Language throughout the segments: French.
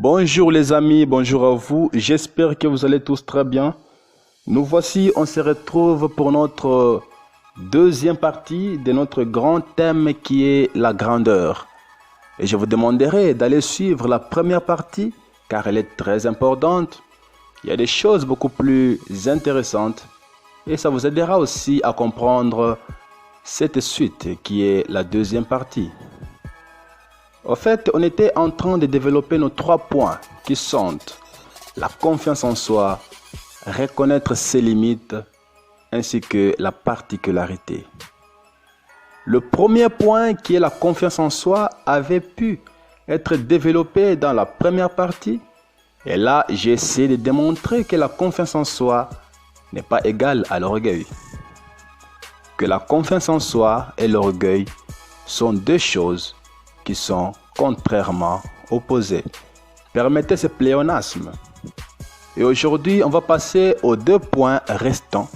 Bonjour les amis, bonjour à vous, j'espère que vous allez tous très bien. Nous voici, on se retrouve pour notre deuxième partie de notre grand thème qui est la grandeur. Et je vous demanderai d'aller suivre la première partie car elle est très importante. Il y a des choses beaucoup plus intéressantes et ça vous aidera aussi à comprendre cette suite qui est la deuxième partie. En fait, on était en train de développer nos 3 points qui sont la confiance en soi, reconnaître ses limites, ainsi que la particularité. Le premier point qui est la confiance en soi avait pu être développé dans la première partie. Et là, j'ai essayé de démontrer que la confiance en soi n'est pas égale à l'orgueil. Que la confiance en soi et l'orgueil sont deux choses qui sont contrairement opposées. Permettez ce pléonasme. Et aujourd'hui, on va passer aux 2 points restants.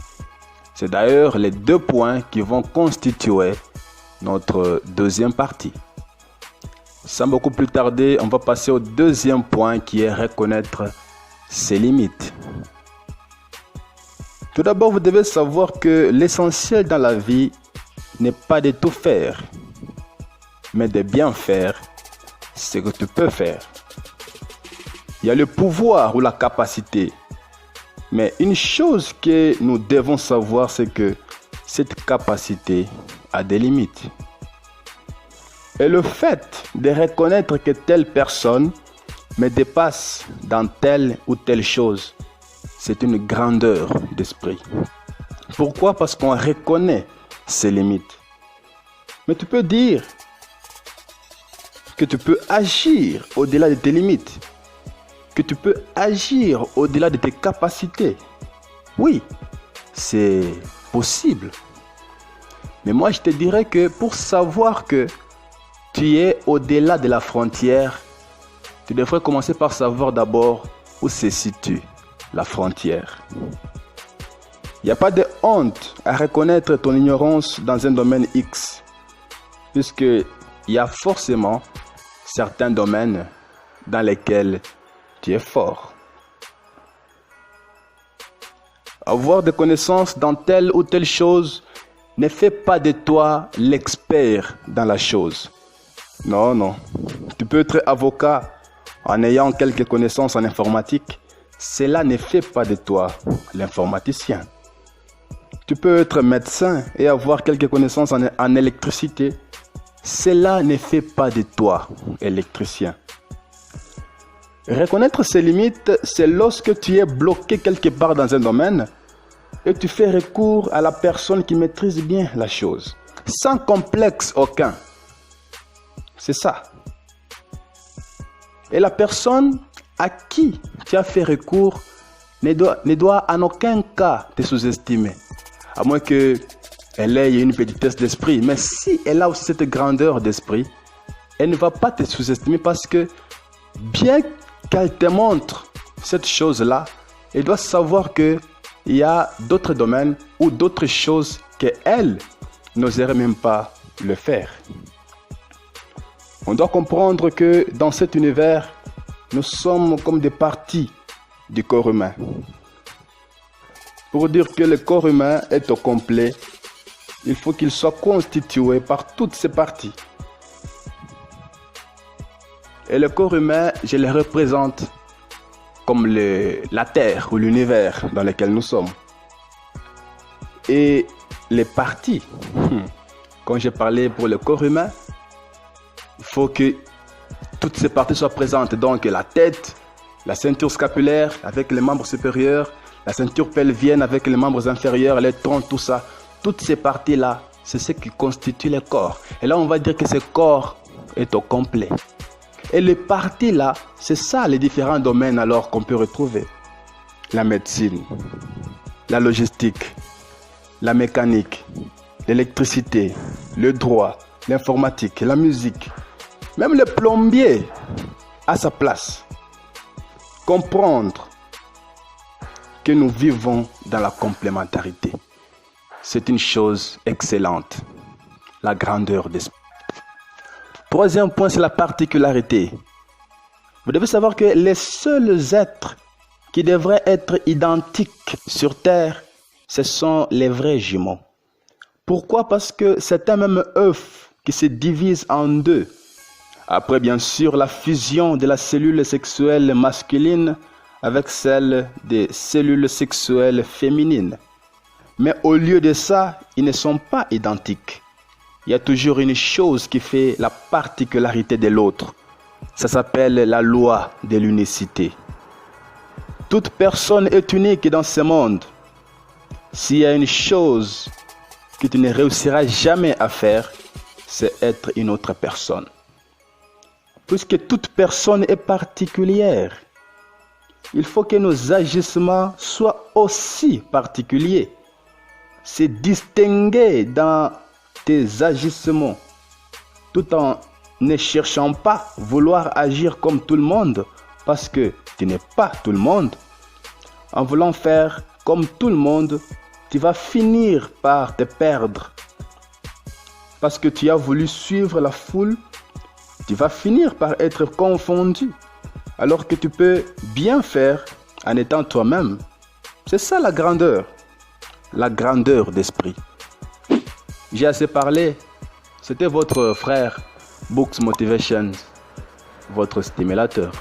C'est d'ailleurs les 2 points qui vont constituer notre deuxième partie. Sans beaucoup plus tarder, on va passer au deuxième point qui est reconnaître ses limites. Tout d'abord, vous devez savoir que l'essentiel dans la vie n'est pas de tout faire, mais de bien faire ce que tu peux faire. Il y a le pouvoir ou la capacité. Mais une chose que nous devons savoir, c'est que cette capacité a des limites. Et le fait de reconnaître que telle personne me dépasse dans telle ou telle chose, c'est une grandeur d'esprit. Pourquoi? Parce qu'on reconnaît ses limites. Mais tu peux dire que tu peux agir au-delà de tes limites, que tu peux agir au-delà de tes capacités. Oui, c'est possible. Mais moi, je te dirais que pour savoir que tu es au-delà de la frontière, tu devrais commencer par savoir d'abord où se situe la frontière. Il n'y a pas de honte à reconnaître ton ignorance dans un domaine X, puisqu'il y a forcément certains domaines dans lesquels tu es fort. Avoir des connaissances dans telle ou telle chose ne fait pas de toi l'expert dans la chose. Non. Tu peux être avocat en ayant quelques connaissances en informatique. Cela ne fait pas de toi l'informaticien. Tu peux être médecin et avoir quelques connaissances en électricité. Cela ne fait pas de toi électricien. Reconnaître ses limites, c'est lorsque tu es bloqué quelque part dans un domaine et tu fais recours à la personne qui maîtrise bien la chose, sans complexe aucun. C'est ça. Et la personne à qui tu as fait recours ne doit en aucun cas te sous-estimer, à moins qu'elle ait une petitesse d'esprit. Mais si elle a aussi cette grandeur d'esprit, elle ne va pas te sous-estimer parce que bien qu'elle te montre cette chose-là, elle doit savoir qu'il y a d'autres domaines ou d'autres choses qu'elle n'oserait même pas le faire. On doit comprendre que dans cet univers, nous sommes comme des parties du corps humain. Pour dire que le corps humain est au complet, il faut qu'il soit constitué par toutes ses parties. Et le corps humain, je le représente comme la Terre ou l'univers dans lequel nous sommes. Et les parties, quand j'ai parlé pour le corps humain, il faut que toutes ces parties soient présentes. Donc la tête, la ceinture scapulaire avec les membres supérieurs, la ceinture pelvienne avec les membres inférieurs, les troncs, tout ça. Toutes ces parties-là, c'est ce qui constitue le corps. Et là, on va dire que ce corps est au complet. Et les parties-là, c'est ça les différents domaines alors qu'on peut retrouver. La médecine, la logistique, la mécanique, l'électricité, le droit, l'informatique, la musique. Même le plombier a sa place. Comprendre que nous vivons dans la complémentarité. C'est une chose excellente. La grandeur d'esprit. Troisième point, c'est la particularité. Vous devez savoir que les seuls êtres qui devraient être identiques sur Terre, ce sont les vrais jumeaux. Pourquoi? Parce que c'est un même œuf qui se divise en deux. Après, bien sûr, la fusion de la cellule sexuelle masculine avec celle des cellules sexuelles féminines. Mais au lieu de ça, ils ne sont pas identiques. Il y a toujours une chose qui fait la particularité de l'autre. Ça s'appelle la loi de l'unicité. Toute personne est unique dans ce monde. S'il y a une chose que tu ne réussiras jamais à faire, c'est être une autre personne. Puisque toute personne est particulière, il faut que nos agissements soient aussi particuliers. C'est distinguer dans tes agissements, tout en ne cherchant pas vouloir agir comme tout le monde, parce que tu n'es pas tout le monde. En voulant faire comme tout le monde, tu vas finir par te perdre. Parce que tu as voulu suivre la foule, tu vas finir par être confondu, alors que tu peux bien faire en étant toi-même. C'est ça la grandeur d'esprit. J'ai assez parlé. C'était votre frère Books Motivation, votre stimulateur.